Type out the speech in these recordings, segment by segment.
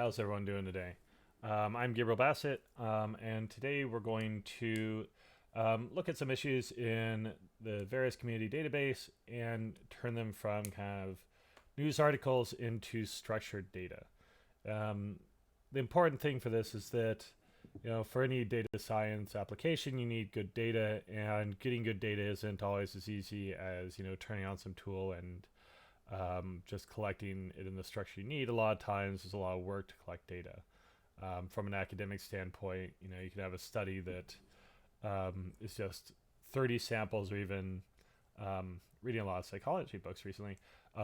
How's everyone doing today? I'm Gabriel Bassett, and today we're going to look at some issues in the various community database and turn them from kind of news articles into structured data. Um, the important thing for this is that, for any data science application, you need good data, and getting good data isn't always as easy as, turning on some tool and just collecting it in the structure you need. A lot of times there's a lot of work to collect data. From an academic standpoint, you can have a study that is just 30 samples, or even reading a lot of psychology books recently,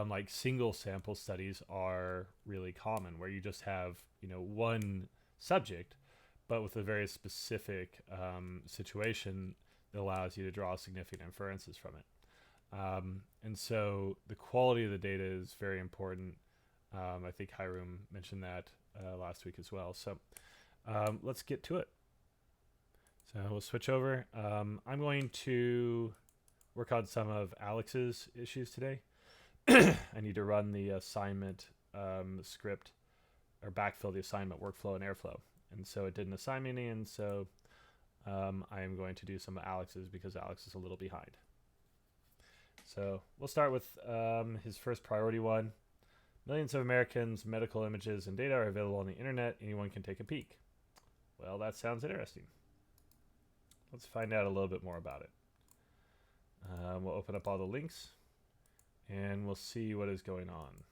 like single sample studies are really common, where you just have, one subject, but with a very specific situation that allows you to draw significant inferences from it. And so the quality of the data is very important. I think Hiram mentioned that last week as well. So let's get to it. So we'll switch over. I'm going to work on some of Alex's issues today. I need to run the assignment script, or backfill the assignment workflow and airflow. And so it didn't assign me any, and so I am going to do some of Alex's because Alex is a little behind. So we'll start with his first priority one. Millions of Americans' medical images and data are available on the internet. Anyone can take a peek. Well, that sounds interesting. Let's find out a little bit more about it. We'll open up all the links, and we'll see what is going on.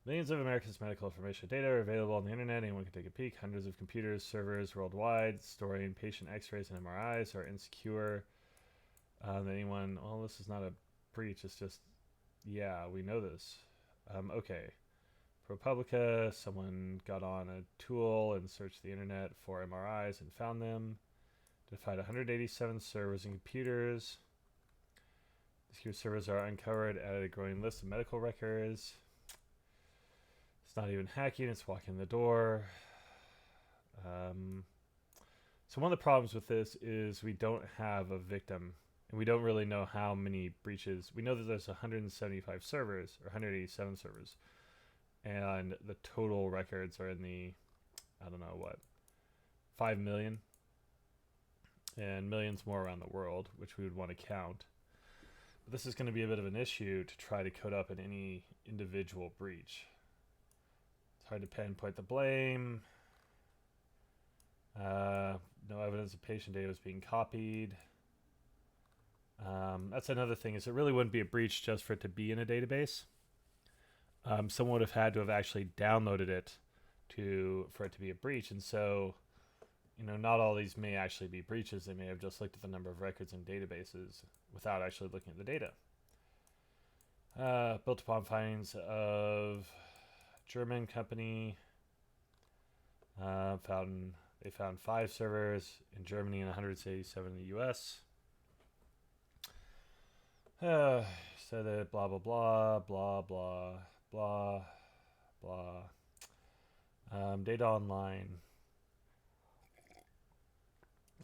Millions of Americans' medical information and data are available on the internet. Anyone can take a peek. Hundreds of computers, servers worldwide storing patient x-rays and MRIs are insecure. This is not a breach, it's just, yeah, we know this. Okay. ProPublica, someone got on a tool and searched the internet for MRIs and found them. Identified 187 servers and computers. These servers are uncovered at a growing list of medical records. It's not even hacking, it's walking the door. So one of the problems with this is we don't have a victim, and we don't really know how many breaches. We know that there's 175 servers, or 187 servers, and the total records are in the, 5 million, and millions more around the world, which we would want to count. But this is going to be a bit of an issue to try to code up in any individual breach. It's hard to pinpoint the blame. No evidence of patient data was being copied. That's another thing, is it really wouldn't be a breach just for it to be in a database. Someone would have had to have actually downloaded it for it to be a breach. And so, not all these may actually be breaches. They may have just looked at the number of records in databases without actually looking at the data. Built upon findings of German company. They found 5 servers in Germany and 187 in the U.S. Said that blah, blah, blah, blah, blah, blah, blah. Data online.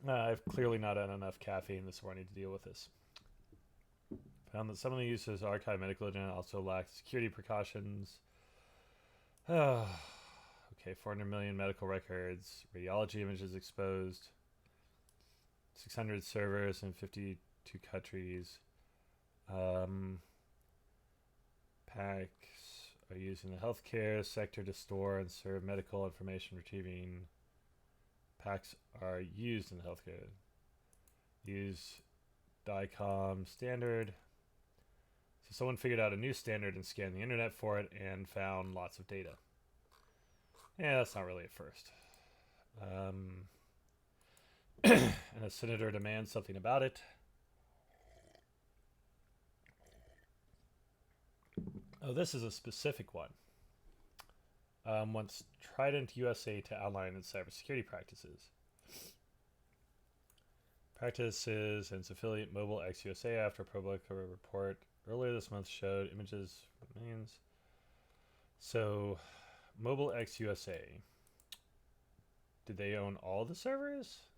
I've clearly not had enough caffeine this morning to deal with this. Found that some of the users archive medical data also lack security precautions. Okay, 400 million medical records, radiology images exposed, 600 servers in 52 countries. Packs are used in the healthcare sector to store and serve medical information retrieving. Packs are used in the healthcare. Use DICOM standard. So someone figured out a new standard and scanned the internet for it and found lots of data. Yeah, that's not really a first. And a senator demands something about it. Oh, this is a specific one. Wants Trident USA to outline its cybersecurity practices. Practices and its affiliate Mobile X USA, after a ProPublica report earlier this month showed images from millions. So, Mobile X USA. Did they own all the servers?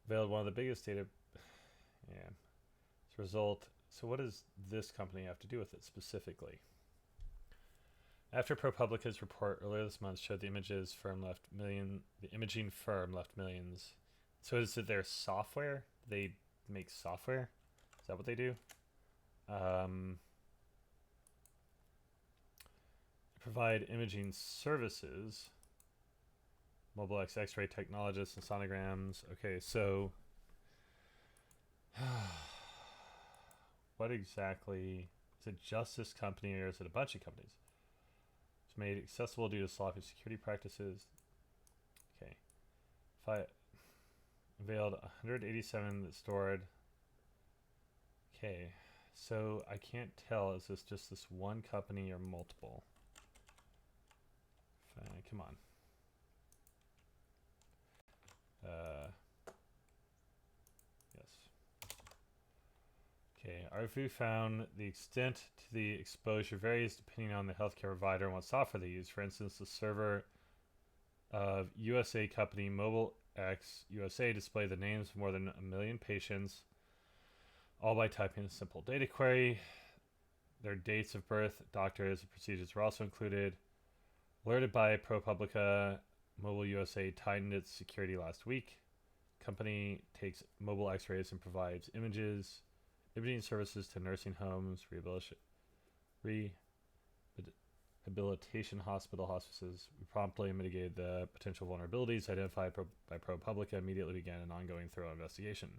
Veiled one of the biggest data. Yeah. As a result, so what does this company have to do with it specifically? After ProPublica's report earlier this month showed the imaging firm left millions. So is it their software? They make software? Is that what they do? Provide imaging services. Mobile X-ray technologists and sonograms. Okay, so what exactly is it? Just this company, or is it a bunch of companies? It's made accessible due to sloppy security practices. Okay, unveiled 187 that stored. Okay, so I can't tell. Is this just this one company or multiple? Come on. Yes. Okay, our review found the extent to the exposure varies depending on the healthcare provider and what software they use. For instance, the server of USA company Mobile X USA displayed the names of more than 1 million patients, all by typing a simple data query. Their dates of birth, doctors, and procedures were also included. Alerted by ProPublica, Mobile USA tightened its security last week. Company takes mobile X-rays and provides imaging services to nursing homes, rehabilitation hospices. We promptly mitigated the potential vulnerabilities identified by ProPublica, immediately began an ongoing thorough investigation.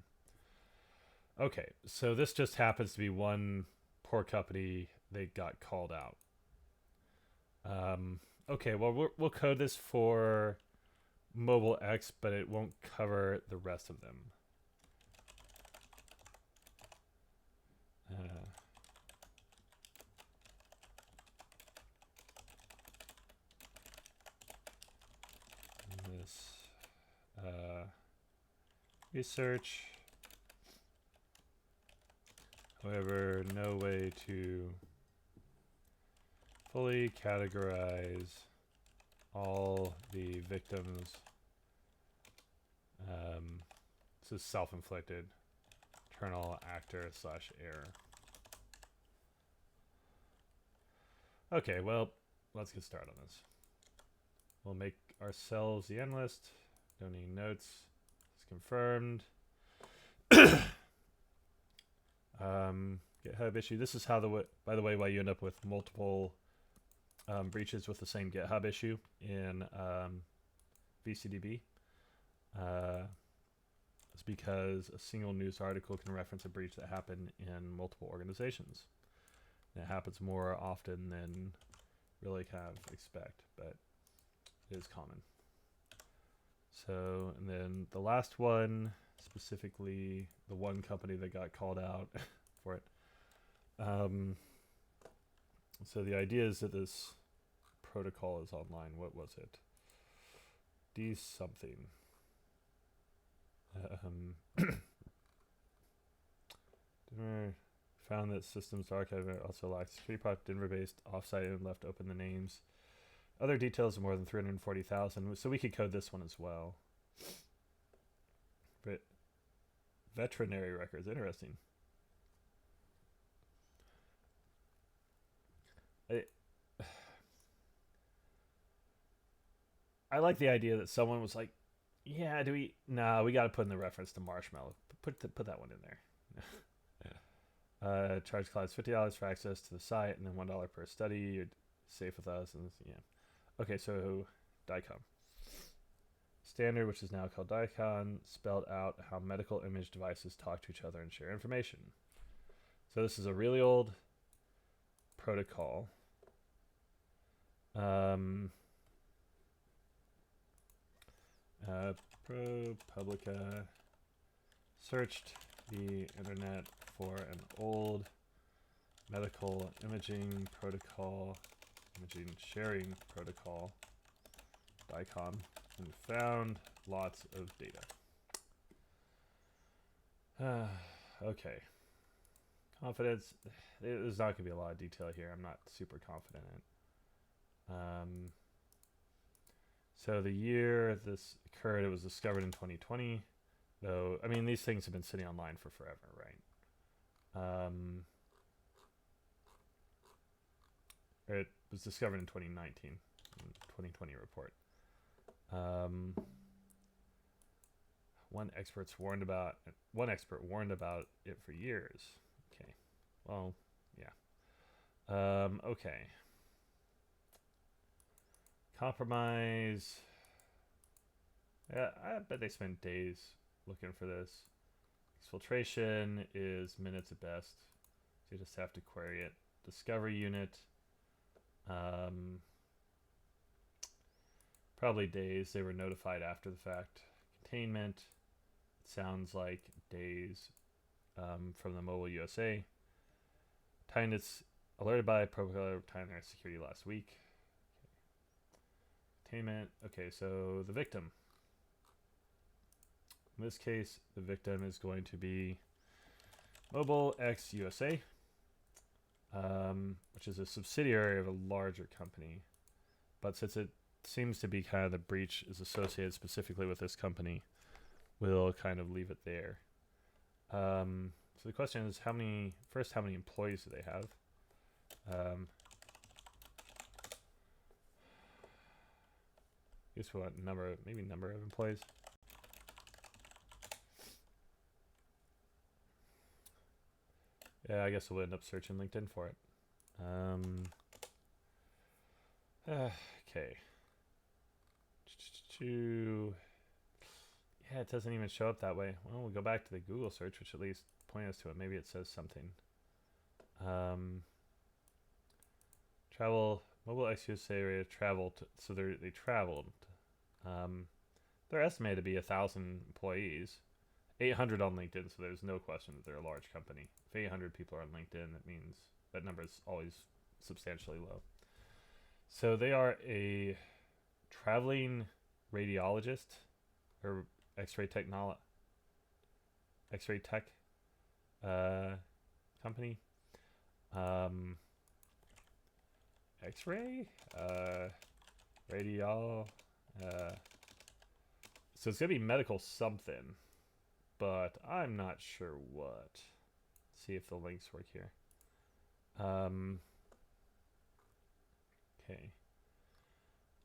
Okay, so this just happens to be one poor company that got called out. Okay, well, we'll code this for Mobile X, but it won't cover the rest of them. Research. However, no way to fully categorize all the victims. This is self-inflicted. Internal actor/error. Okay, well, let's get started on this. We'll make ourselves the analyst. Don't need notes. It's confirmed. GitHub issue. This is how by the way, why you end up with multiple breaches with the same GitHub issue in VCDB. It's because a single news article can reference a breach that happened in multiple organizations. And it happens more often than really kind of expect, but it is common. So, and then the last one, specifically the one company that got called out for it. So the idea is that this protocol is online. What was it? D something. Found that systems archive also lacked security product Denver-based offsite and left open the names. Other details of more than 340,000. So we could code this one as well. But veterinary records, interesting. I like the idea that someone was like, yeah, we got to put in the reference to Marshmallow. Put that one in there. Charge clients $50 for access to the site, and then $1 per study. You're safe with us, and yeah. Okay, so DICOM standard, which is now called DICOM, spelled out how medical image devices talk to each other and share information. So this is a really old protocol. ProPublica searched the internet for an old medical imaging protocol, imaging sharing protocol, DICOM, and found lots of data. Okay. Confidence. There's not going to be a lot of detail here. I'm not super confident in it. So the year this occurred, it was discovered in 2020. Though, I mean, these things have been sitting online for forever, right? was discovered in 2019, 2020 report. One expert warned about it for years. Okay, well, yeah. Okay. Compromise. Yeah, I bet they spent days looking for this. Exfiltration is minutes at best, so you just have to query it. Discovery unit. Probably days. They were notified after the fact. Containment. It sounds like days from the Mobile USA. Tinus alerted by propublica tying their security last week. Containment. Okay, so the victim. In this case, the victim is going to be Mobile X USA, which is a subsidiary of a larger company. But since it seems to be kind of the breach is associated specifically with this company, we'll kind of leave it there. So the question is, how many employees do they have? I guess we want number of employees. Yeah, I guess we'll end up searching LinkedIn for it. Okay. Yeah, it doesn't even show up that way. Well, we'll go back to the Google search, which at least point us to it. Maybe it says something. Travel, Mobile XUSA area traveled. So they traveled. They're estimated to be 1,000 employees. 800 on LinkedIn, so there's no question that they're a large company. If 800 people are on LinkedIn, that means that number is always substantially low. So they are a traveling radiologist or X-ray tech company. X-ray radial. So it's gonna be medical something, but I'm not sure what. Let's see if the links work here. Okay.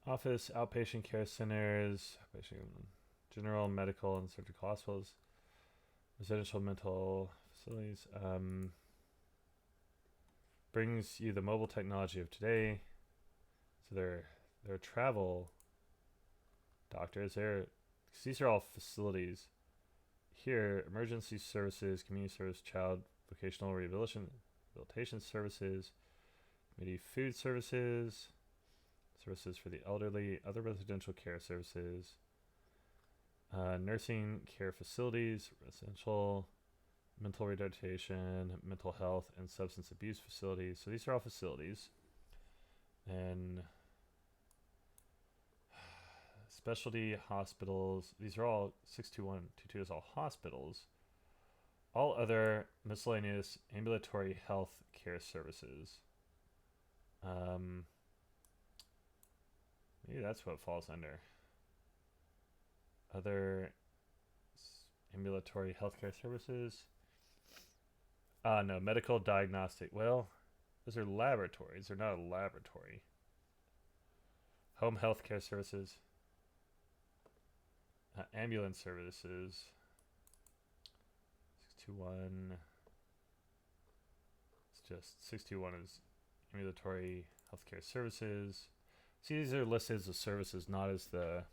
Office, outpatient care centers, general medical and surgical hospitals, residential mental facilities. Brings you the mobile technology of today. So they're travel doctors. These are all facilities. Here, emergency services, community service, child vocational rehabilitation services, community food services, services for the elderly, other residential care services, nursing care facilities, residential, mental rehabilitation, mental health, and substance abuse facilities. So these are all facilities. And specialty hospitals. These are all 62122 is all hospitals. All other miscellaneous ambulatory health care services. Maybe that's what it falls under. Other ambulatory healthcare services. No, medical diagnostic. Well, those are laboratories. They're not a laboratory. Home health care services. Ambulance services. 621. It's just 621 is ambulatory healthcare services. See, these are listed as the services, not as the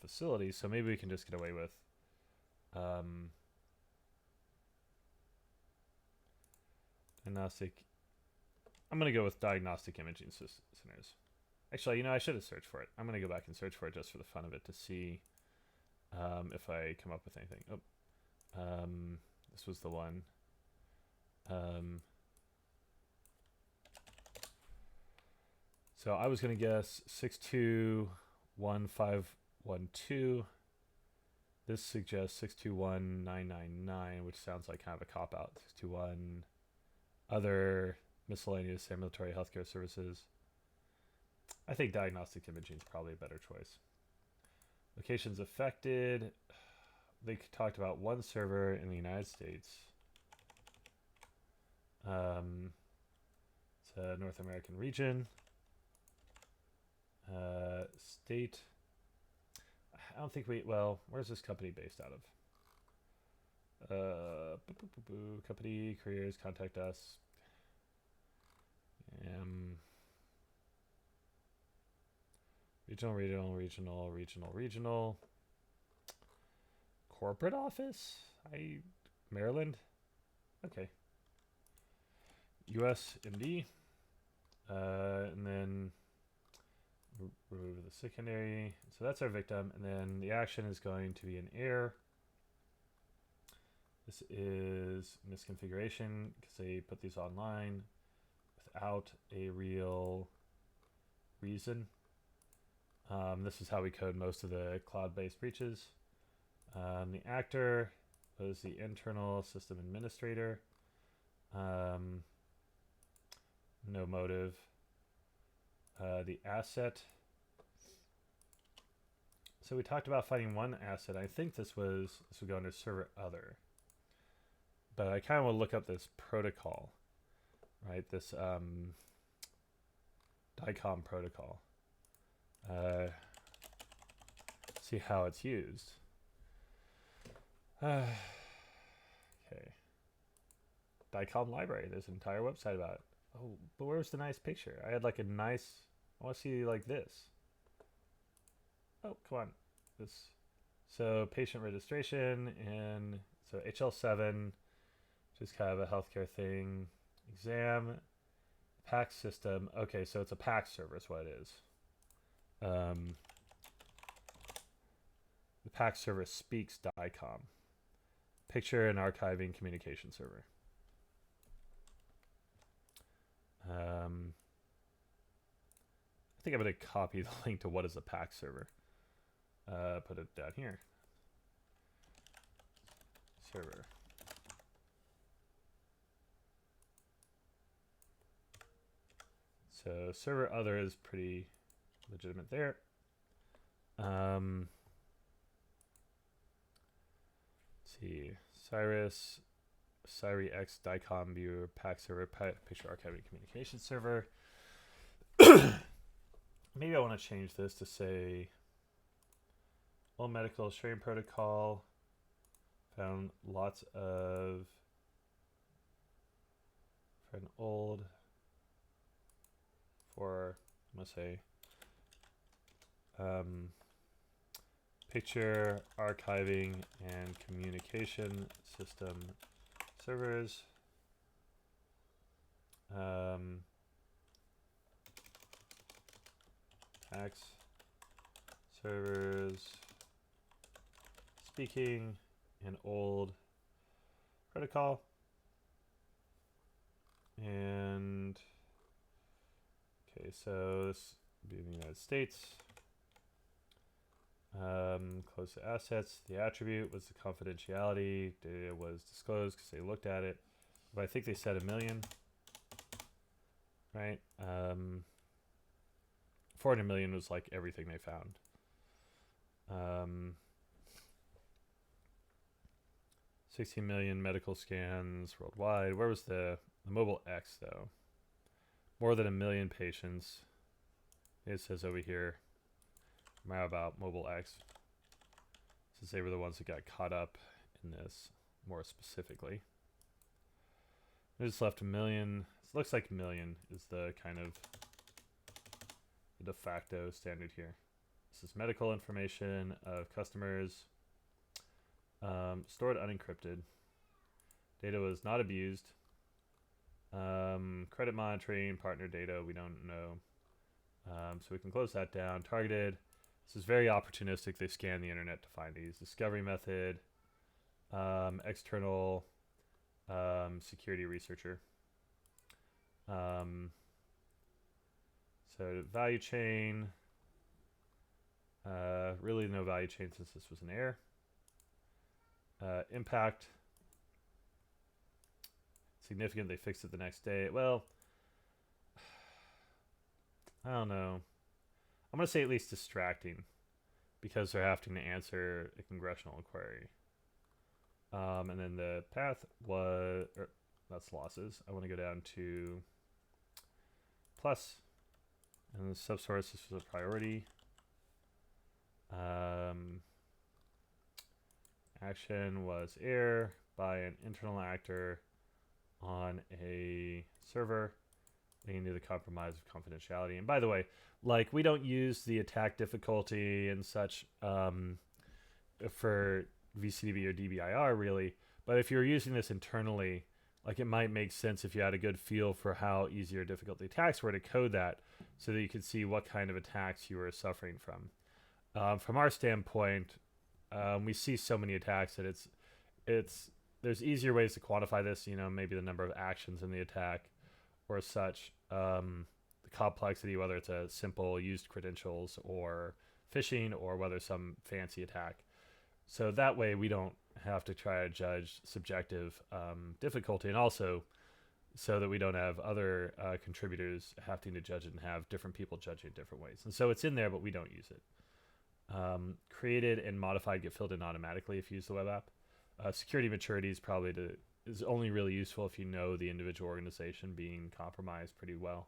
facilities. So maybe we can just get away with diagnostic. I'm going to go with diagnostic imaging centers. Actually, I should have searched for it. I'm going to go back and search for it just for the fun of it to see if I come up with anything. This was the one. So I was going to guess 621512. This suggests 621999, which sounds like kind of a cop-out. 621 other miscellaneous ambulatory healthcare services. I think diagnostic imaging is probably a better choice. Locations affected. They talked about one server in the United States. It's a North American region. State. I don't think we. Well, where's this company based out of? Company careers. Contact us. Regional. Corporate office. Maryland. Okay. U.S. MD. And then remove the secondary. So that's our victim, and then the action is going to be an error. This is misconfiguration because they put these online without a real reason. This is how we code most of the cloud-based breaches. The actor was the internal system administrator. No motive. The asset. So we talked about finding one asset. I think this would go under server other. But I kind of want to look up this protocol, right? This DICOM protocol. See how it's used. Okay. DICOM library. There's an entire website about it. Oh, but where's the nice picture? I had like a nice. I want to see like this. Oh, come on. This. So patient registration and so HL7, just kind of a healthcare thing. Exam, PAX system. Okay, so it's a PAX server is what it is. The PAX server speaks DICOM. Picture and archiving communication server. I think I'm going to copy the link to what is a PAX server. Put it down here. Server. So server other is pretty legitimate there. Let's see. Cyrus, Syri X DICOM viewer, PAX server, picture archiving communication server. Maybe I want to change this to say all medical sharing protocol. Found lots of for an old for I'm gonna say picture archiving and communication system servers. PAX servers speaking an old protocol and okay, so this would be in the United States. Close to assets. The attribute was the confidentiality. Data was disclosed because they looked at it. But I think they said 1 million. Right? 400 million was like everything they found. 16 million medical scans worldwide. Where was the mobile X though? More than 1 million patients. It says over here about mobile X, since they were the ones that got caught up in this more specifically. I just left 1 million. It looks like 1 million is the kind of the de facto standard here. This is medical information of customers. Stored unencrypted. Data was not abused. Credit monitoring, partner data, we don't know. So we can close that down. Targeted. This is very opportunistic. They scan the internet to find these. Discovery method. External security researcher. So value chain. Really no value chain since this was an error. Impact. Significant. They fixed it the next day. Well, I don't know. I'm going to say at least distracting because they're having to answer a congressional inquiry. And then the path was, that's losses. I want to go down to plus. And the subsource, this was a priority. Action was error by an internal actor on a server leading to the compromise of confidentiality. And by the way, like, we don't use the attack difficulty and such for VCDB or DBIR really, but if you're using this internally, like, it might make sense if you had a good feel for how easy or difficult the attacks were to code that so that you could see what kind of attacks you were suffering from. From our standpoint, we see so many attacks that there's easier ways to quantify this, you know, maybe the number of actions in the attack or such, the complexity, whether it's a simple used credentials or phishing or whether some fancy attack. So that way we don't have to try to judge subjective difficulty, and also so that we don't have other contributors having to judge it and have different people judging it different ways. And so it's in there, but we don't use it. Created and modified get filled in automatically if you use the web app. Security maturity is is only really useful if you know the individual organization being compromised pretty well.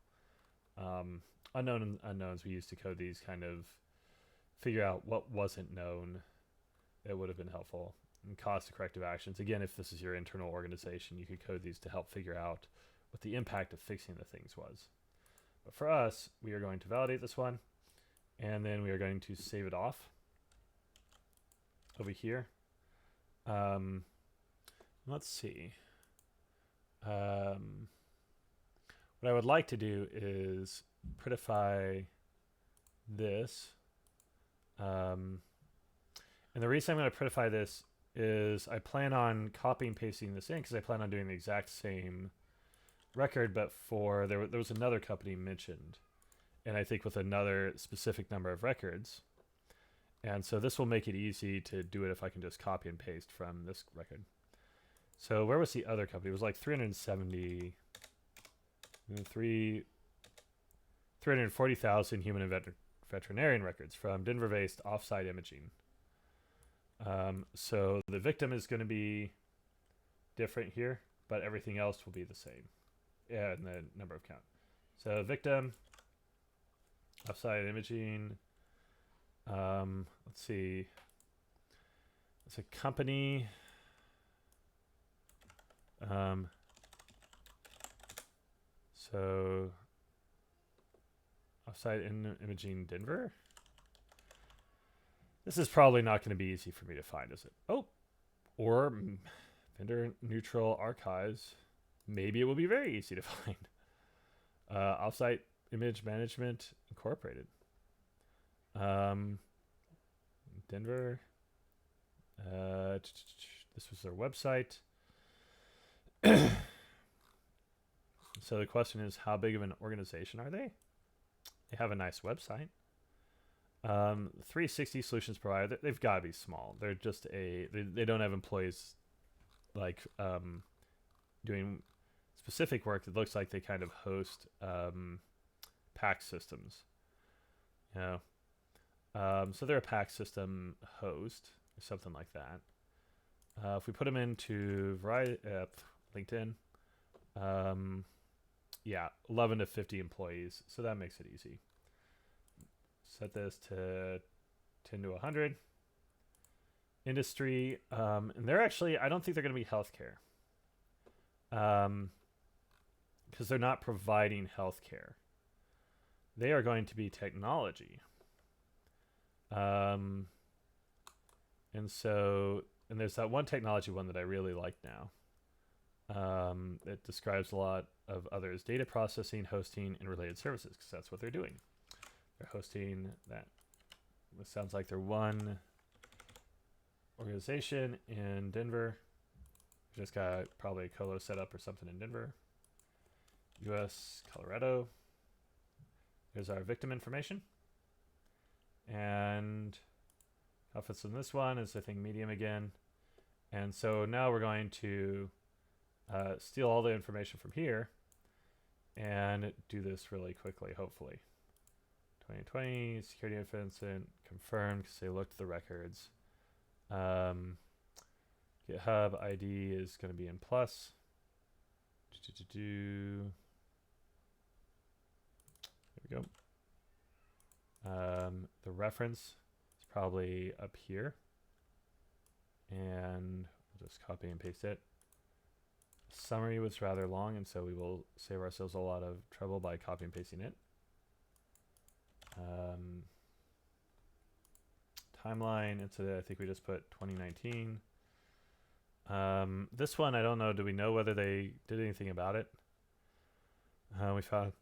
Unknown and unknowns we use to code these, kind of figure out what wasn't known. It would have been helpful. And cost of corrective actions. Again, if this is your internal organization, you could code these to help figure out what the impact of fixing the things was. But for us, we are going to validate this one, and then we are going to save it off over here. Let's see. What I would like to do is prettify this. And the reason I'm going to prettify this is I plan on copying and pasting this in because I plan on doing the exact same record, but there was another company mentioned, and I think with another specific number of records. And so this will make it easy to do it if I can just copy and paste from this record. So where was the other company? It was like 340,000 human and veterinarian records from Denver-based Offsite Imaging. So the victim is going to be different here, but everything else will be the same. Yeah, and the number of count. So victim, Offsite Imaging. Let's see. It's a company. So Offsite Imaging Denver. This is probably not going to be easy for me to find, is it? Oh, or vendor neutral archives. Maybe it will be very easy to find. Offsite Image Management Incorporated. Denver. This was their website. So the question is, how big of an organization are they? They have a nice website. 360 solutions provider. They've got to be small. They're just they don't have employees like doing specific work. It looks like they kind of host PAX systems. You know, so they're a PAX system host or something like that. If we put them into LinkedIn, yeah, 11 to 50 employees. So that makes it easy. Set this to 10 to 100. Industry, and they're actually, I don't think they're going to be healthcare. Because they're not providing healthcare. They are going to be technology. And there's that one technology one that I really like now. It describes a lot of others: data processing, hosting, and related services, because that's what they're doing. They're hosting that. This sounds like they're one organization in Denver. Just got probably a colo set up or something in Denver. US, Colorado. Here's our victim information. And outfits in this one is, I think, medium again. And so now we're going to steal all the information from here and do this really quickly, hopefully. 2020, security incident, confirmed because they looked at the records. GitHub ID is going to be in plus. There we go. The reference is probably up here. And we'll just copy and paste it. Summary was rather long, and so we will save ourselves a lot of trouble by copy and pasting it. Timeline, and so I think we just put 2019. This one, I don't know. Do we know whether they did anything about it? We found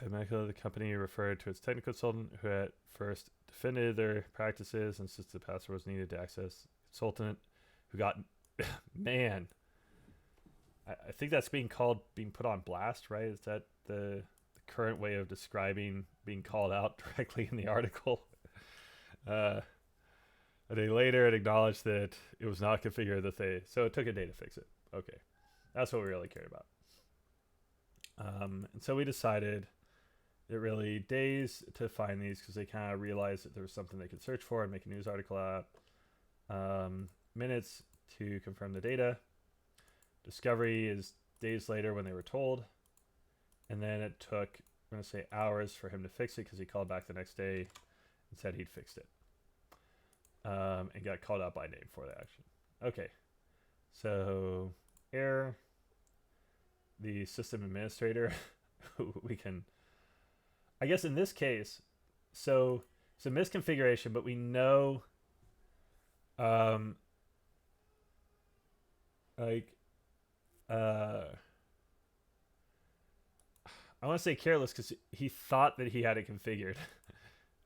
the company referred to its technical consultant who at first defended their practices and insisted the password was needed to access. Consultant who got, man, I think that's being put on blast, right? Is that the current way of describing being called out directly in the article? A day later, it acknowledged that it was not configured so it took a day to fix it. Okay, that's what we really cared about. And so we decided it really days to find these because they kind of realized that there was something they could search for and make a news article out. Minutes to confirm the data. Discovery is days later when they were told. And then it took, I'm going to say hours for him to fix it because he called back the next day and said he'd fixed it. And got called out by name for that action. Okay. So error. The system administrator, we can, I guess in this case, so it's a misconfiguration, but we know, I want to say careless because he thought that he had it configured.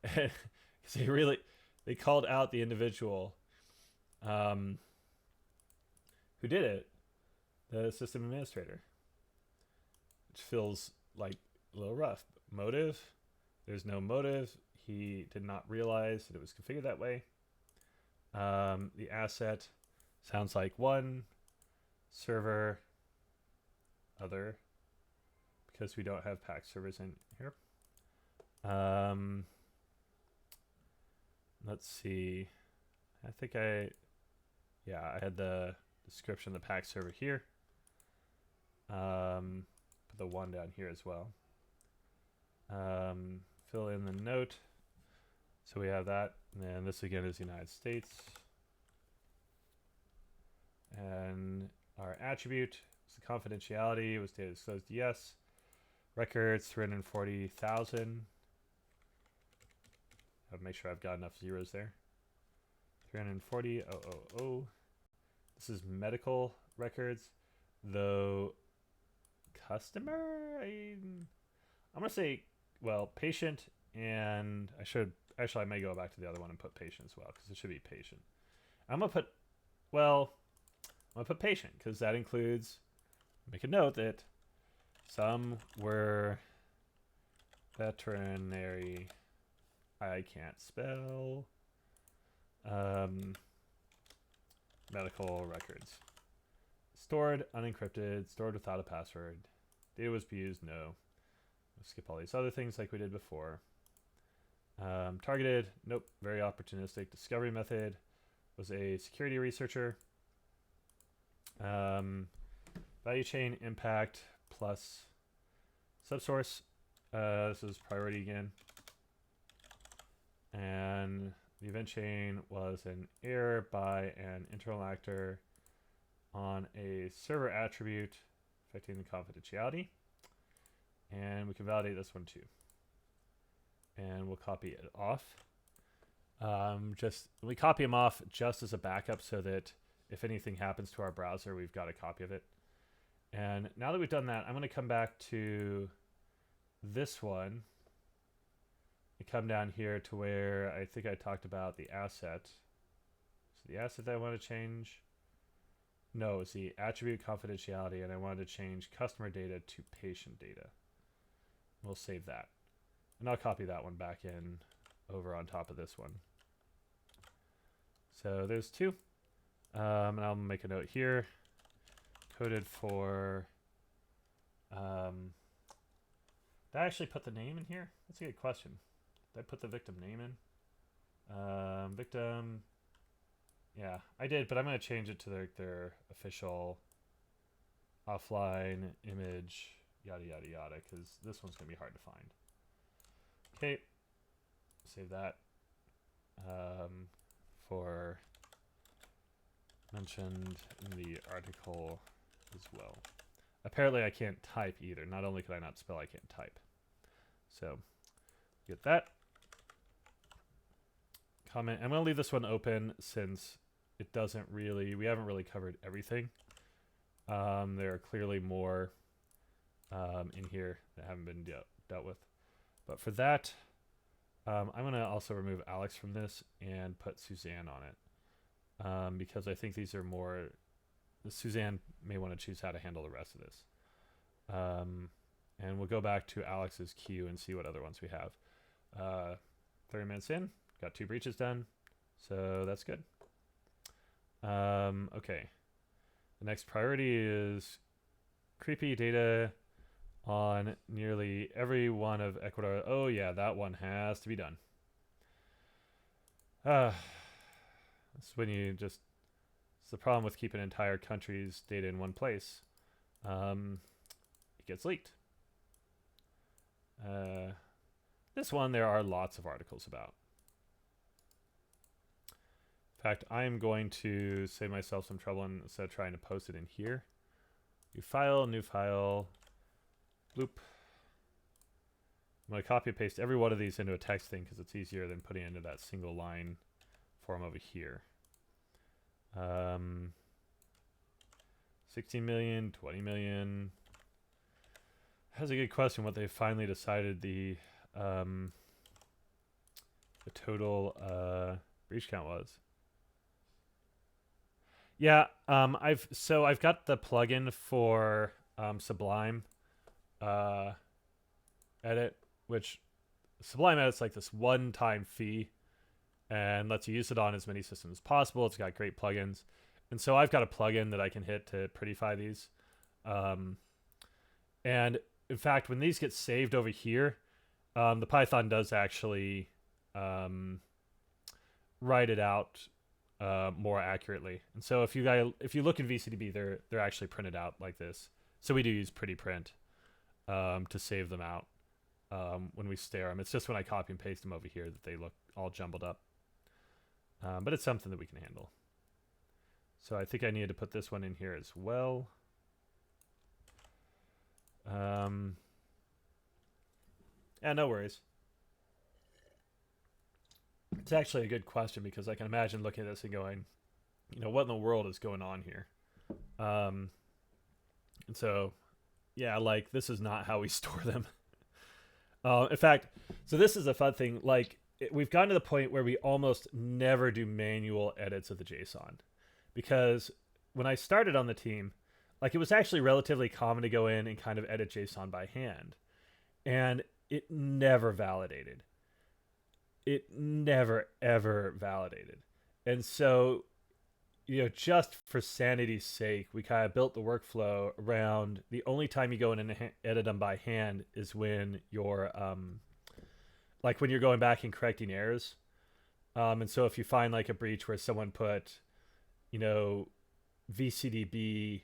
Because they called out the individual who did it, the system administrator. Which feels like a little rough. Motive, there's no motive. He did not realize that it was configured that way. The asset sounds like one server other because we don't have pack servers in here. Let's see. I think I had the description of the pack server here. Put the one down here as well. Fill in the note. So we have that. And then this again is the United States. And our attribute is the confidentiality. Was data disclosed? Yes. Records 340,000. I'll make sure I've got enough zeros there. 340,000. This is medical records, though customer, I'm gonna say, well, patient, and I may go back to the other one and put patient as well because it should be patient. I'm gonna put patient because that includes, make a note that some were veterinary, I can't spell, medical records. Stored, unencrypted, stored without a password. Data was abused, no. We'll skip all these other things like we did before. Targeted, nope, very opportunistic. Discovery method was a security researcher. Value chain impact plus subsource. This is priority again. And the event chain was an error by an internal actor on a server attribute affecting the confidentiality. And we can validate this one too. And we'll copy it off. We copy them off just as a backup so that if anything happens to our browser, we've got a copy of it. And now that we've done that, I'm going to come back to this one and come down here to where I think I talked about the asset. So the asset that I want to change, no, it's the attribute confidentiality, and I wanted to change customer data to patient data. We'll save that. And I'll copy that one back in over on top of this one. So there's two. And I'll make a note here. Coded for... did I actually put the name in here? That's a good question. Did I put the victim name in? Victim... Yeah, I did, but I'm going to change it to their official offline image, yada, yada, yada, because this one's going to be hard to find. Okay. save that for mentioned in the article as well. Apparently I can't type either. Not only can I not spell, I can't type. So get that. Comment. I'm going to leave this one open since it doesn't really, we haven't really covered everything. There are clearly more in here that haven't been dealt with. But for that, I'm going to also remove Alex from this and put Suzanne on it. Because I think these are more, Suzanne may want to choose how to handle the rest of this. And we'll go back to Alex's queue and see what other ones we have. 30 minutes in, got 2 breaches done, so that's good. Okay. The next priority is creepy data on nearly every one of Ecuador. Oh yeah, that one has to be done. That's when you just, it's the problem with keeping entire countries' data in one place. It gets leaked. This one there are lots of articles about. In fact, I am going to save myself some trouble instead of trying to post it in here. New file, bloop. I'm going to copy and paste every one of these into a text thing because it's easier than putting it into that single line form over here. 16 million, 20 million. That's a good question what they finally decided the total breach count was. Yeah, I've got the plugin for Sublime Edit, which Sublime Edit's like this one-time fee and lets you use it on as many systems as possible. It's got great plugins. And so I've got a plugin that I can hit to prettify these. And in fact, when these get saved over here, the Python does actually write it out more accurately. And so if you look in VCDB, they're actually printed out like this. So we do use pretty print to save them out when we stare them. It's just when I copy and paste them over here that they look all jumbled up. But it's something that we can handle. So I think I needed to put this one in here as well. Yeah, no worries. It's actually a good question because I can imagine looking at this and going, you know, what in the world is going on here? And so, yeah, like this is not how we store them. In fact, so this is a fun thing. Like we've gotten to the point where we almost never do manual edits of the JSON because when I started on the team, like it was actually relatively common to go in and kind of edit JSON by hand. And it never validated. It never, ever validated. And so, you know, just for sanity's sake, we kind of built the workflow around the only time you go in and edit them by hand is when you're, like when you're going back and correcting errors. And so if you find like a breach where someone put, you know, VCDB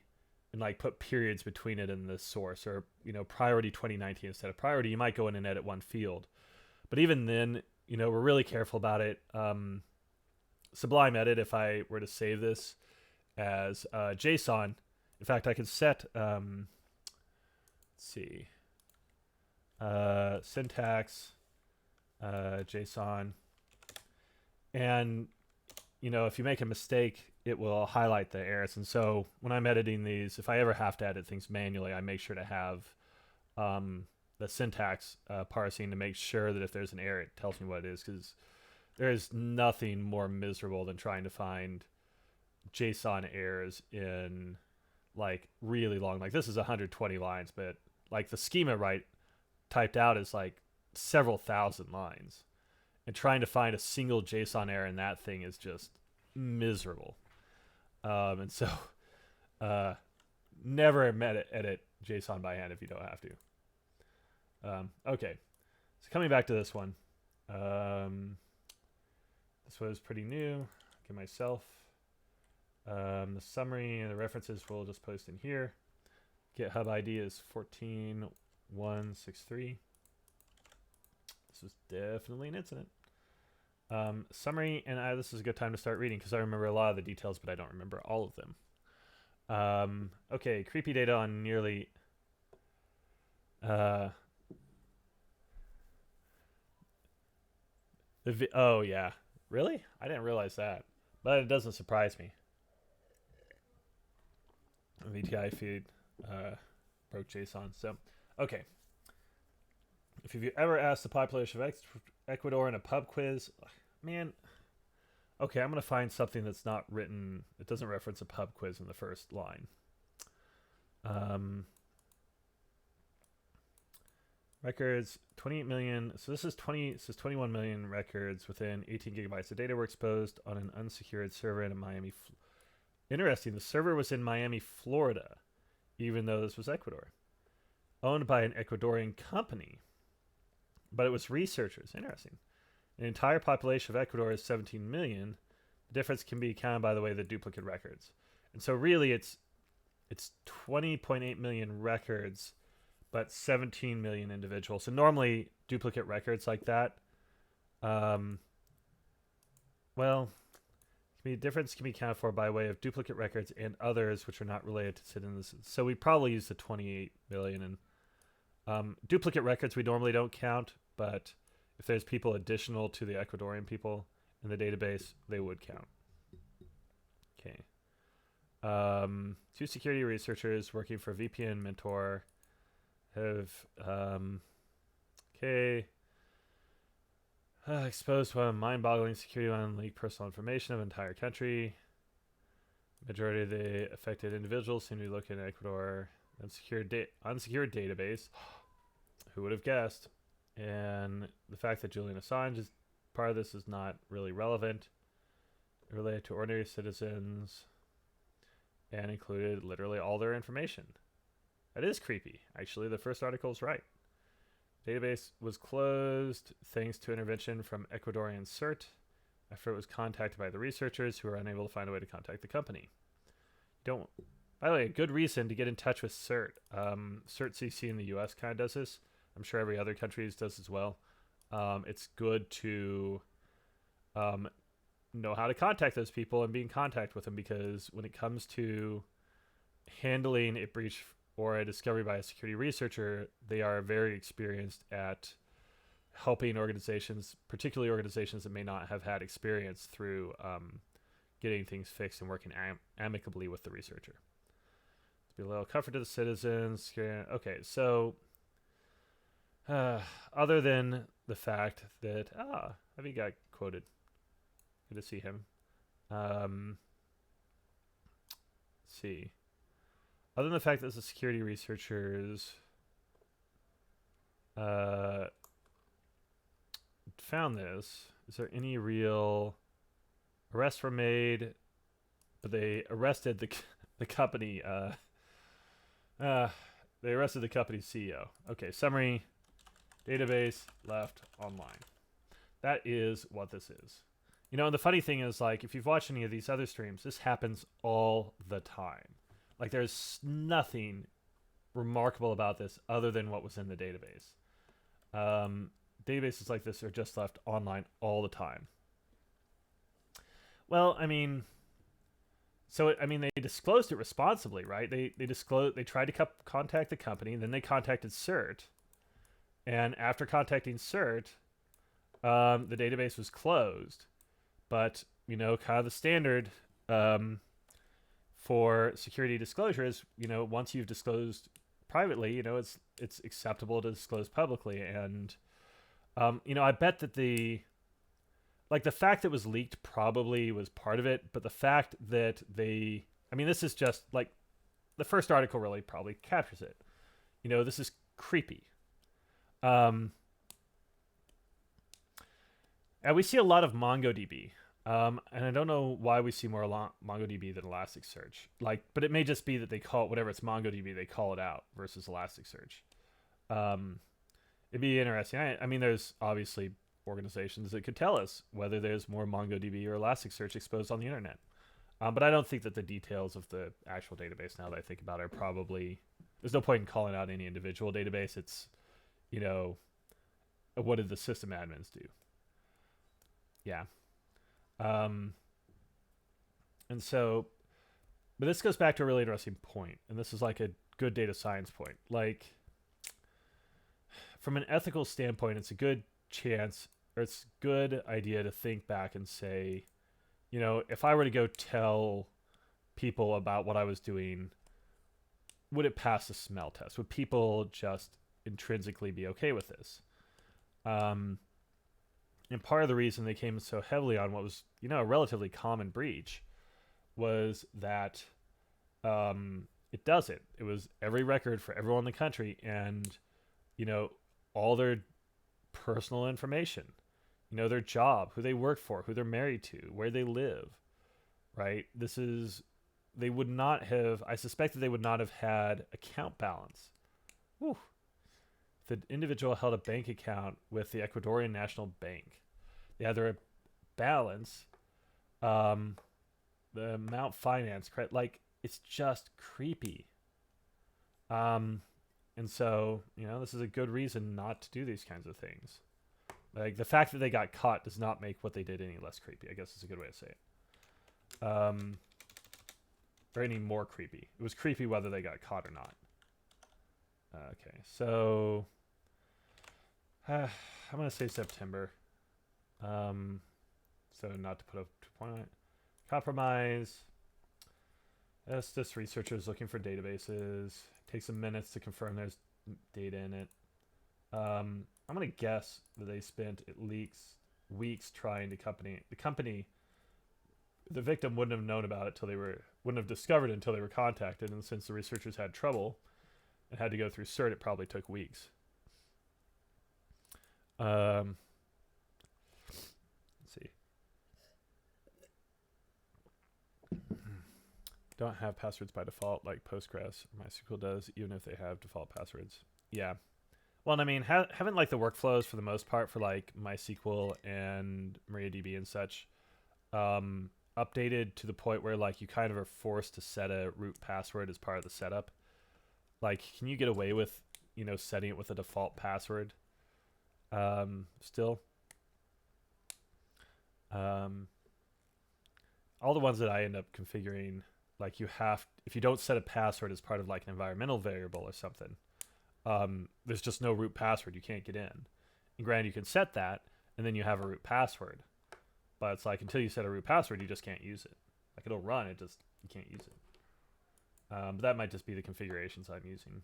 and like put periods between it and the source, or, you know, priority 2019 instead of priority, you might go in and edit one field. But even then, you know, we're really careful about it. Sublime Edit, if I were to save this as JSON, in fact, I could set, let's see, syntax, JSON, and, you know, if you make a mistake, it will highlight the errors. And so when I'm editing these, if I ever have to edit things manually, I make sure to have the syntax parsing to make sure that if there's an error, it tells me what it is, because there is nothing more miserable than trying to find JSON errors in like really long, like this is 120 lines, but like the schema typed out is like several thousand lines, and trying to find a single JSON error in that thing is just miserable. And so never edit JSON by hand if you don't have to. Okay, so coming back to this one. This was pretty new. Get myself. The summary and the references we'll just post in here. GitHub ID is 14163. This was definitely an incident. Summary, and this is a good time to start reading because I remember a lot of the details, but I don't remember all of them. Okay, creepy data on nearly. Oh yeah, really? I didn't realize that, but it doesn't surprise me. VTI feed broke JSON. So, okay. If you've ever asked the population of Ecuador in a pub quiz, man. Okay, I'm gonna find something that's not written. It doesn't reference a pub quiz in the first line. Records 28 million. So this is 20. This is 21 million records within 18 gigabytes of data were exposed on an unsecured server in Miami. Interesting. The server was in Miami, Florida, even though this was Ecuador, owned by an Ecuadorian company, but it was researchers. Interesting. The entire population of Ecuador is 17 million. The difference can be accounted by the way the duplicate records, and so really it's 20.8 million records, but 17 million individuals. So normally duplicate records like that, well, the difference can be accounted for by way of duplicate records and others which are not related to citizens. So we probably use the 28 million, and duplicate records we normally don't count, but if there's people additional to the Ecuadorian people in the database, they would count. Okay. Two security researchers working for VPN Mentor have exposed one mind-boggling security on leaked personal information of an entire country. Majority of the affected individuals seem to be located in Ecuador. Unsecured database. Who would have guessed? And the fact that Julian Assange is part of this is not really relevant. Related to ordinary citizens and included literally all their information. That is creepy. Actually, the first article is right. Database was closed thanks to intervention from Ecuadorian CERT after it was contacted by the researchers who were unable to find a way to contact the company. By the way, a good reason to get in touch with CERT. CERT CC in the US kind of does this. I'm sure every other country does as well. It's good to know how to contact those people and be in contact with them, because when it comes to handling a breach or a discovery by a security researcher, they are very experienced at helping organizations, particularly organizations that may not have had experience through getting things fixed and working amicably with the researcher. To be a little comfort to the citizens. Okay, so other than the fact that Avi got quoted, good to see him. Let's see. Other than the fact that the security researchers found this, is there any real arrests were made? But they arrested the company. They arrested the company's CEO. Okay, summary. Database left online. That is what this is. You know, and the funny thing is, like, if you've watched any of these other streams, this happens all the time. Like, there's nothing remarkable about this other than what was in the database. Databases like this are just left online all the time. Well, I mean, they disclosed it responsibly, right? They tried to contact the company, and then they contacted CERT. And after contacting CERT, the database was closed. But, you know, kind of the standard for security disclosure is, you know, once you've disclosed privately, you know, it's acceptable to disclose publicly. And, you know, I bet that the fact that it was leaked probably was part of it. But the fact that this is just, like, the first article really probably captures it. You know, this is creepy. And we see a lot of MongoDB. And I don't know why we see more MongoDB than Elasticsearch. But it may just be that they call it, whatever it's MongoDB, they call it out versus Elasticsearch. It'd be interesting. I mean, there's obviously organizations that could tell us whether there's more MongoDB or Elasticsearch exposed on the internet. But I don't think that the details of the actual database, now that I think about it, are probably... There's no point in calling out any individual database. It's, you know, what did the system admins do? Yeah. Um, and so, but this goes back to a really interesting point, and this is like a good data science point. Like, from an ethical standpoint, it's a good chance, or it's a good idea to think back and say, if I were to go tell people about what I was doing, would it pass the smell test? Would people just intrinsically be okay with this? Um, and part of the reason they came so heavily on what was, a relatively common breach was that it doesn't. It was every record for everyone in the country and, all their personal information, their job, who they work for, who they're married to, where they live, right? They would not have, I suspect that they would not have had account balance. Whew. The individual held a bank account with the Ecuadorian National Bank. They had their balance, the amount financed, like, it's just creepy. And so, this is a good reason not to do these kinds of things. Like, the fact that they got caught does not make what they did any less creepy, I guess is a good way to say it. Or any more creepy. It was creepy whether they got caught or not. Okay, so I'm going to say September. So not to put a point on it. Compromise. This researchers looking for databases. Takes some minutes to confirm there's data in it. I'm going to guess that they spent at least weeks trying to the victim wouldn't have known about it wouldn't have discovered it until they were contacted. And since the researchers had trouble and had to go through CERT, it probably took weeks. Let's see. Don't have passwords by default like Postgres or MySQL does, even if they have default passwords. Yeah. Well, I mean, haven't like the workflows for the most part for like MySQL and MariaDB and such updated to the point where like you kind of are forced to set a root password as part of the setup. Like, can you get away with, setting it with a default password still? All the ones that I end up configuring, like if you don't set a password as part of like an environmental variable or something, there's just no root password. You can't get in. And granted, you can set that, and then you have a root password. But it's like until you set a root password, you just can't use it. Like it'll run, you can't use it. But that might just be the configurations I'm using.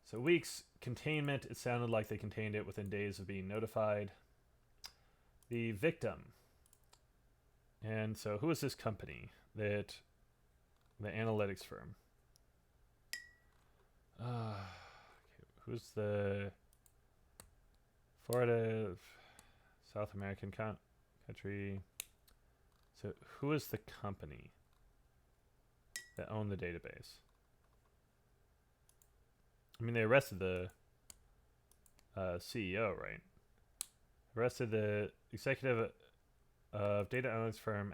So weeks containment. It sounded like they contained it within days of being notified. The victim. And so who is this company the analytics firm? Who's the Florida, South American country? So who is the company that owned the database? I mean, they arrested the CEO, right? Arrested the executive of data analytics firm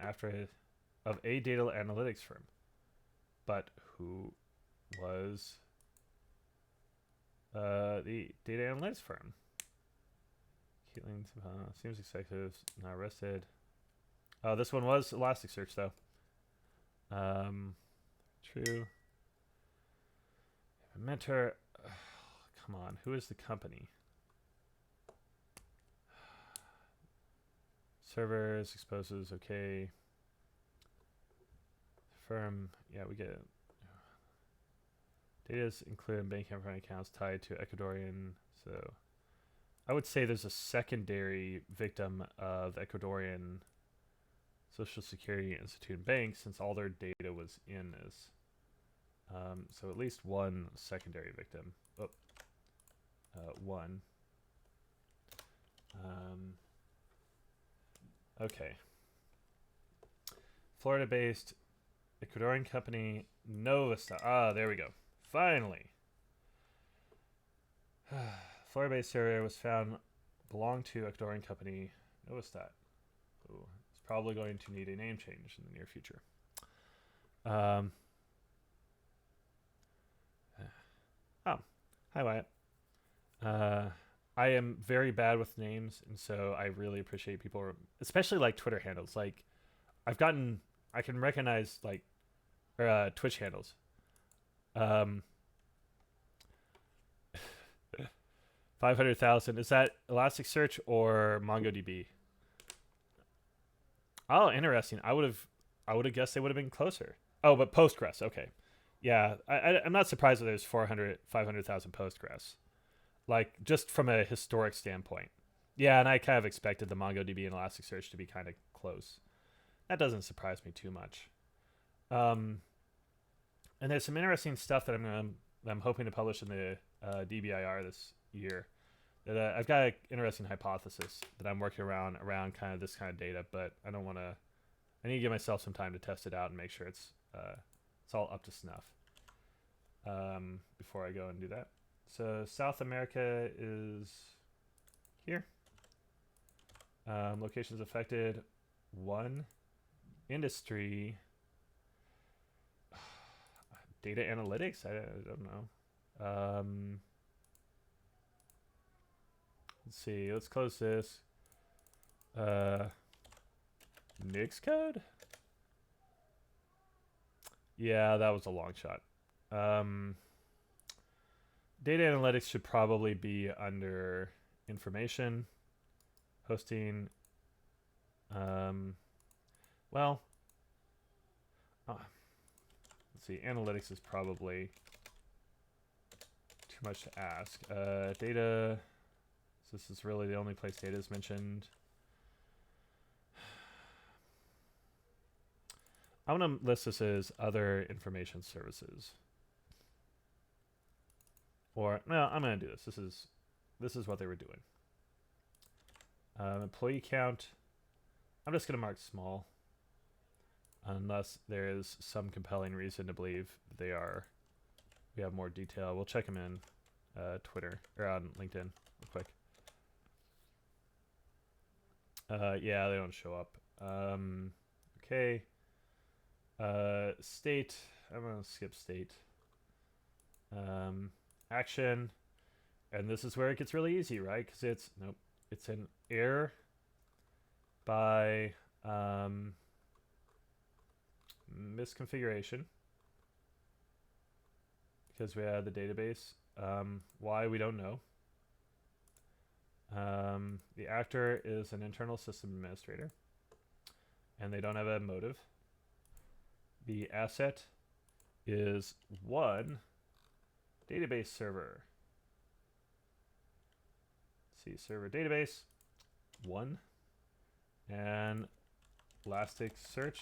of a data analytics firm. But who was the data analytics firm? Caitlin seems executives not arrested. Oh, this one was Elasticsearch though. True. Mentor. Come on, who is the company? Servers, exposes, okay. Firm, yeah, we get it. Data is included in bank accounts tied to Ecuadorian. So I would say there's a secondary victim of Ecuadorian Social Security Institute and Bank since all their data was in this. So at least one secondary victim. One. Okay. Florida-based Ecuadorian company Novastar. Ah, there we go. Finally. Florida-based area was found belonged to Ecuadorian company Novastar. Ooh, it's probably going to need a name change in the near future. Hi Wyatt. I am very bad with names, and so I really appreciate people, especially like Twitter handles. Like I've gotten, I can recognize like Twitch handles. Um, 500,000. Is that Elasticsearch or MongoDB? Oh, interesting. I would have guessed they would have been closer. Oh, but Postgres. Okay. Yeah, I'm not surprised that there's 500,000 Postgres. Like just from a historic standpoint. Yeah, and I kind of expected the MongoDB and Elasticsearch to be kind of close. That doesn't surprise me too much. Um, and there's some interesting stuff that I'm hoping to publish in the DBIR this year. That I've got an interesting hypothesis that I'm working around kind of this kind of data, but I don't want to. I need to give myself some time to test it out and make sure it's all up to snuff before I go and do that. So South America is here. Locations affected. One industry. Data analytics. I don't know. Let's see. Let's close this. Nix code? Yeah, that was a long shot. Data analytics should probably be under information, hosting. Well, let's see. Analytics is probably too much to ask. Data. So this is really the only place data is mentioned. I'm going to list this as other information services. Or no, I'm going to do this. This is what they were doing. Employee count. I'm just going to mark small, unless there is some compelling reason to believe they are. We have more detail. We'll check them in Twitter or on LinkedIn real quick. Yeah, they don't show up. Okay. State. I'm gonna skip state. Action, and this is where it gets really easy, right? Because it's an error by misconfiguration because we had the database. Why we don't know. The actor is an internal system administrator, and they don't have a motive. The asset is one database server. Let's see, server database, one, and Elasticsearch.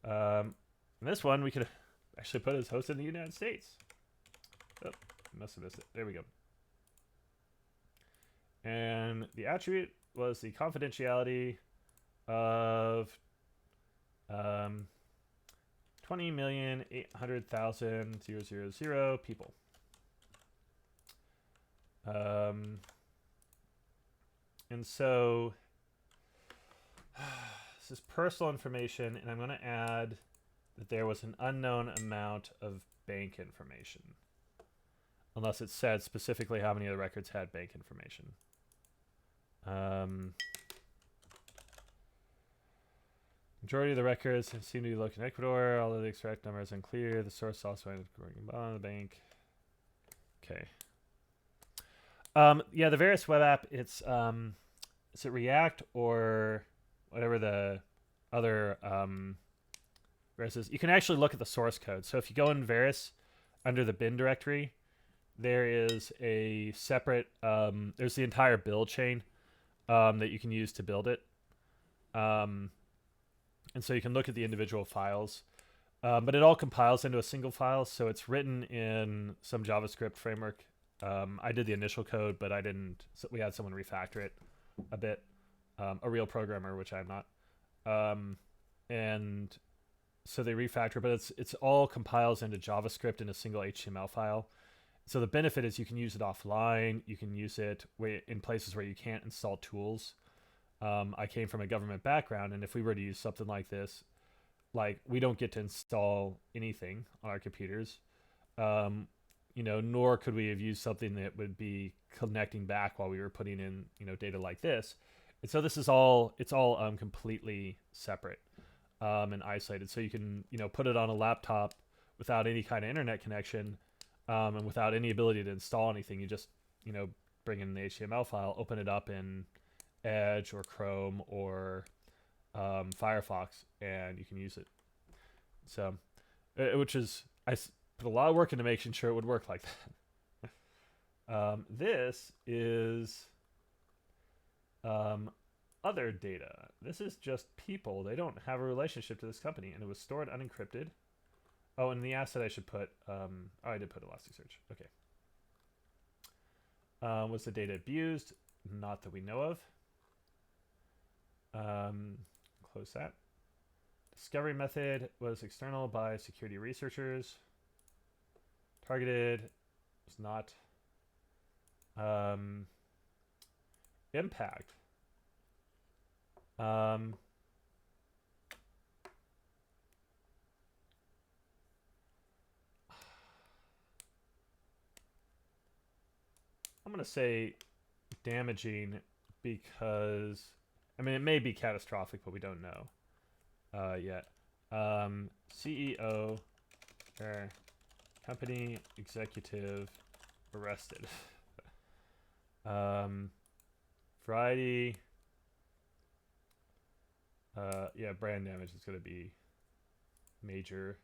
And this one we could actually put as hosted in the United States. Oh, must have missed it. There we go. And the attribute was the confidentiality of 20,800,000 people. And so this is personal information, and I'm going to add that there was an unknown amount of bank information, unless it said specifically how many of the records had bank information. Majority of the records seem to be located in Ecuador, although the extract number is unclear. The source also ended on the bank. Okay. Yeah, the Varus web app, it's is it React or whatever the other Varus is? You can actually look at the source code. So if you go in Varus under the bin directory, there is a separate there's the entire build chain that you can use to build it. And so you can look at the individual files, but it all compiles into a single file. So it's written in some JavaScript framework. I did the initial code, but I didn't. So we had someone refactor it a bit, a real programmer, which I'm not. And so they refactor, but it's all compiles into JavaScript in a single HTML file. So the benefit is you can use it offline. You can use it in places where you can't install tools. I came from a government background, and if we were to use something like this, like we don't get to install anything on our computers. nor could we have used something that would be connecting back while we were putting in, data like this. And so this is it's all completely separate and isolated. So you can, put it on a laptop without any kind of internet connection and without any ability to install anything. You just, bring in the HTML file, open it up in Edge or Chrome or Firefox, and you can use it. So, which is, I put a lot of work into making sure it would work like that. This is other data. This is just people. They don't have a relationship to this company, and it was stored unencrypted. Oh, and the asset I should put, I did put Elasticsearch. Okay. Was the data abused? Not that we know of. Close that. Discovery method was external by security researchers. Targeted was not. Impact. I'm going to say damaging because, I mean, it may be catastrophic, but we don't know yet. CEO or company executive arrested. Variety. Yeah, brand damage is going to be major.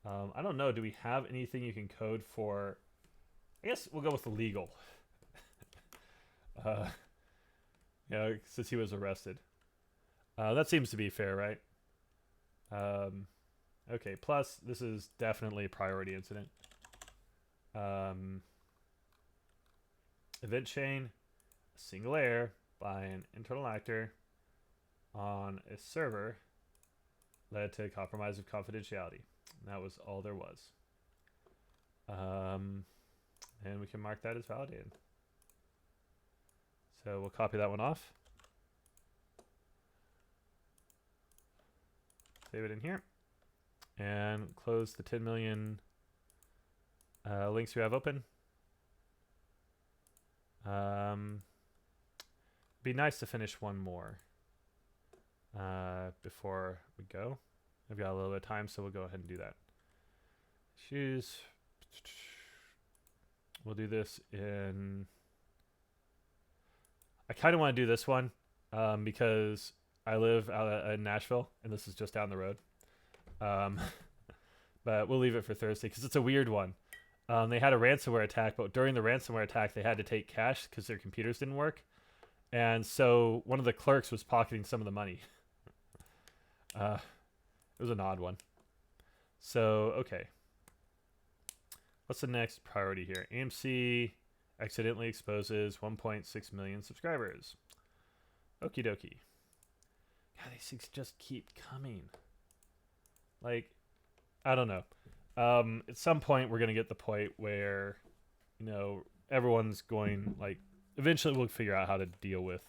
I don't know. Do we have anything you can code for? I guess we'll go with the legal. Yeah, since he was arrested. That seems to be fair, right? Okay, plus this is definitely a priority incident. Event chain, a single error by an internal actor on a server led to compromise of confidentiality. And that was all there was. And we can mark that as validated. So we'll copy that one off. Save it in here. And close the 10 million links we have open. Be nice to finish one more before we go. I've got a little bit of time, so we'll go ahead and do that. Choose. We'll do this in... I kind of want to do this one because I live out in Nashville, and this is just down the road. But we'll leave it for Thursday because it's a weird one. They had a ransomware attack, but during the ransomware attack, they had to take cash because their computers didn't work. And so one of the clerks was pocketing some of the money. It was an odd one. So, okay. What's the next priority here? AMC accidentally exposes 1.6 million subscribers. Okie dokie. God, these things just keep coming. Like, I don't know. At some point, we're going to get the point where, everyone's going, like, eventually we'll figure out how to deal with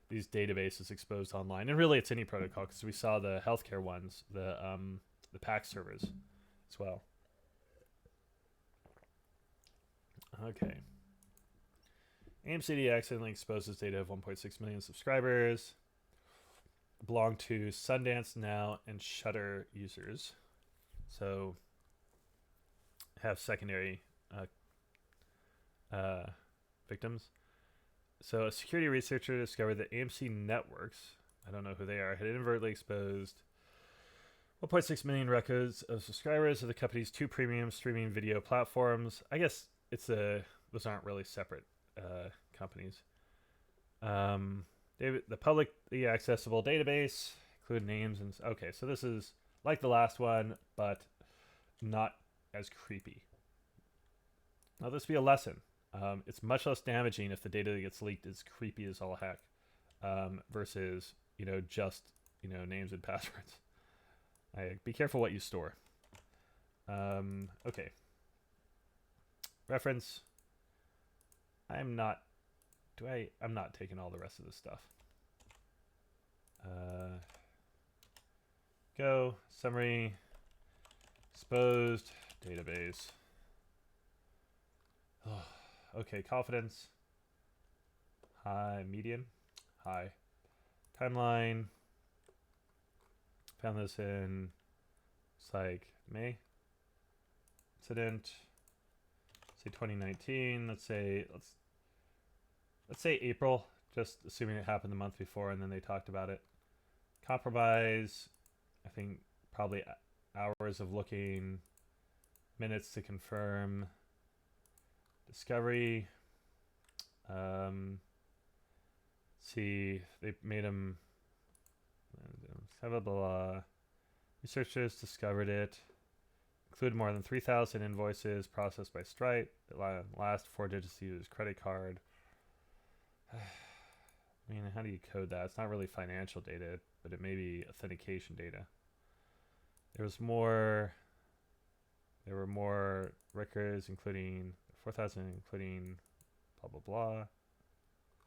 these databases exposed online. And really, it's any protocol, because we saw the healthcare ones, the PAX servers as well. Okay. AMCD accidentally exposes data of 1.6 million subscribers. Belong to Sundance Now and Shudder users. So have secondary victims. So a security researcher discovered that AMC Networks, I don't know who they are, had inadvertently exposed 1.6 million records of subscribers of the company's 2 premium streaming video platforms. I guess those aren't really separate companies. The publicly accessible database include names and okay, so this is like the last one, but not as creepy. Now this be a lesson. It's much less damaging if the data that gets leaked is creepy as all heck, versus just names and passwords. Be careful what you store. Okay. Reference. I'm not taking all the rest of this stuff. Go. Summary. Exposed database. Okay, confidence. High, median, high. Timeline. Found this in, it's like May. Incident. Say 2019. Let's say April. Just assuming it happened the month before, and then they talked about it. Compromise. I think probably hours of looking. Minutes to confirm. Discovery. See, they made them. Blah blah blah. Researchers discovered it. Included more than 3,000 invoices processed by Stripe. The last 4 digits to use credit card. I mean, how do you code that? It's not really financial data, but it may be authentication data. There were more records, including 4,000, including blah blah blah.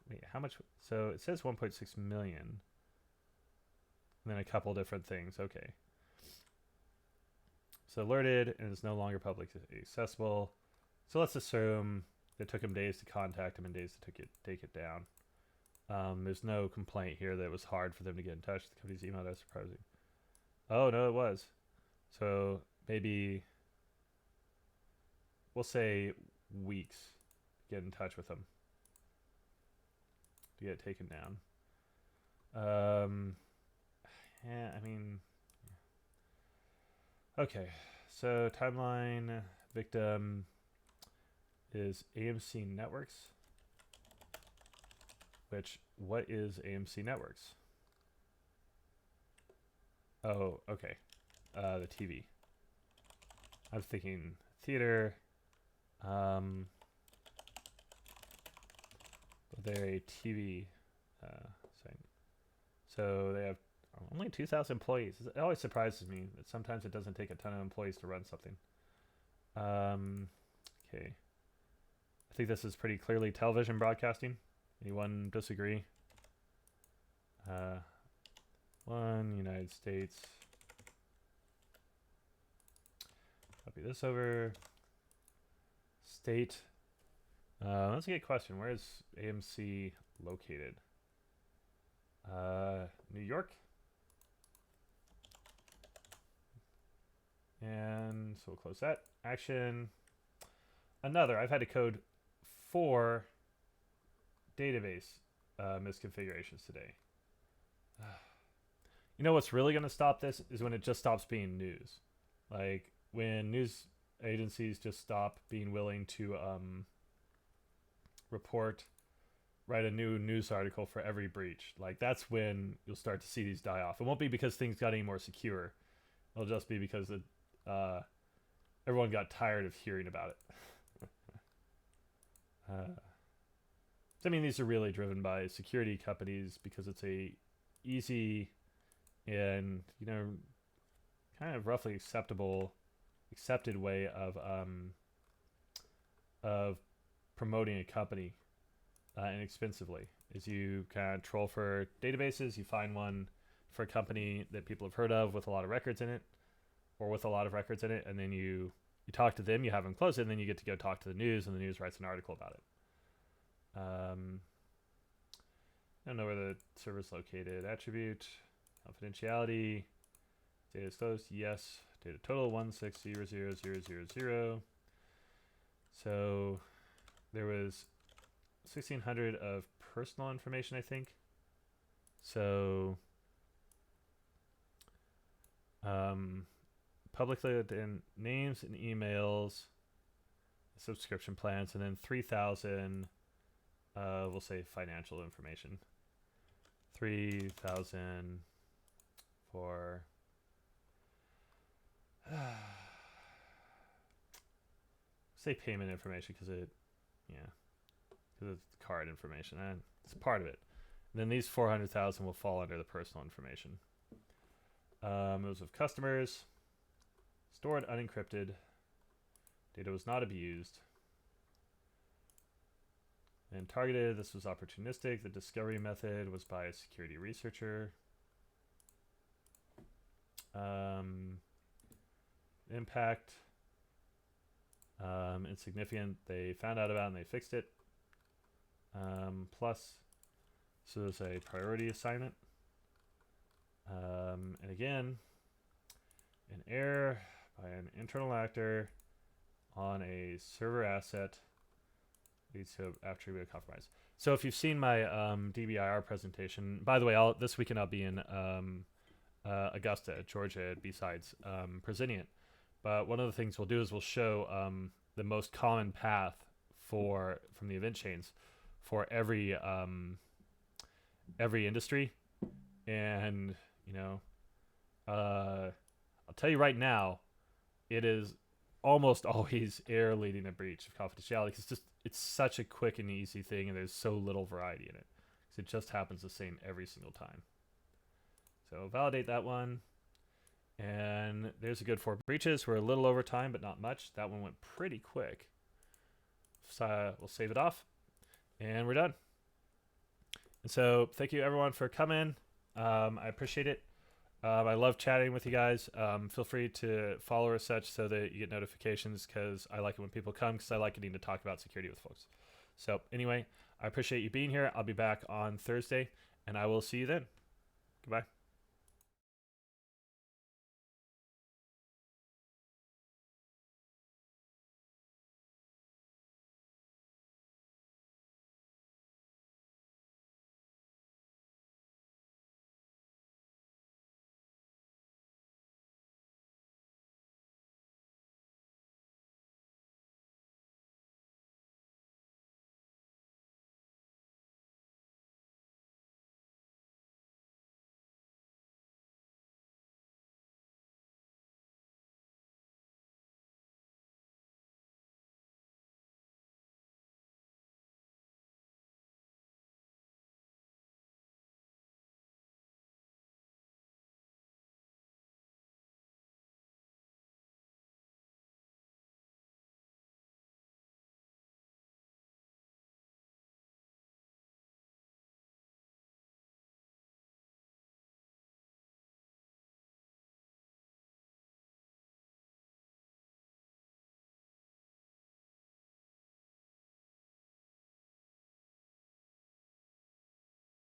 Wait, how much? So it says 1.6 million. And then a couple different things. Okay. So alerted and is no longer publicly accessible. So let's assume it took him days to contact him and days to take it down. There's no complaint here that it was hard for them to get in touch. The company's email, that's surprising. Oh, no, it was. So maybe we'll say weeks to get in touch with them to get it taken down. Yeah, I mean, okay. So timeline victim is AMC Networks. Which, what is AMC Networks? Oh, okay. The TV. I was thinking theater. They're a TV site. So they have only 2,000 employees. It always surprises me that sometimes it doesn't take a ton of employees to run something. Okay. I think this is pretty clearly television broadcasting. Anyone disagree? One, United States. Copy this over. State. That's a good question. Where is AMC located? New York. And so we'll close that. Action. Another. I've had to code 4 database misconfigurations today. You know what's really going to stop this is when it just stops being news. Like when news agencies just stop being willing to write a new news article for every breach. Like that's when you'll start to see these die off. It won't be because things got any more secure. It'll just be because everyone got tired of hearing about it. So I mean, these are really driven by security companies because it's a easy and, you know, kind of roughly accepted way of promoting a company inexpensively. Is you kind of troll for databases, you find one for a company that people have heard of with a lot of records in it, or with a lot of records in it, and then you talk to them, you have them close it, and then you get to go talk to the news, and the news writes an article about it. I don't know where the server's located. Attribute, confidentiality, data is closed, yes. Data total 1600000. So there was 1,600 of personal information, I think. So publicly in names and emails, subscription plans, and then 3,000. We'll say financial information. 3,000 for say payment information because it's card information and it's part of it. And then these 400,000 will fall under the personal information. Those of customers, stored unencrypted, data was not abused. And targeted, this was opportunistic. The discovery method was by a security researcher. Impact. insignificant. They found out about it and they fixed it. Plus, so there's a priority assignment. And again, an error by an internal actor on a server asset leads to attribute compromise. So if you've seen my DBIR presentation, by the way, this weekend I'll be in Augusta, Georgia, at B-Sides, presenting it. But one of the things we'll do is we'll show the most common path from the event chains for every industry, and I'll tell you right now, it is almost always error leading to breach of confidentiality because it's such a quick and easy thing, and there's so little variety in it. So it just happens the same every single time. So validate that one. And there's a good 4 breaches. We're a little over time, but not much. That one went pretty quick. So we'll save it off, and we're done. And so thank you everyone for coming. I appreciate it. I love chatting with you guys. Feel free to follow or such so that you get notifications, because I like it when people come, because I like getting to talk about security with folks. So anyway, I appreciate you being here. I'll be back on Thursday, and I will see you then. Goodbye.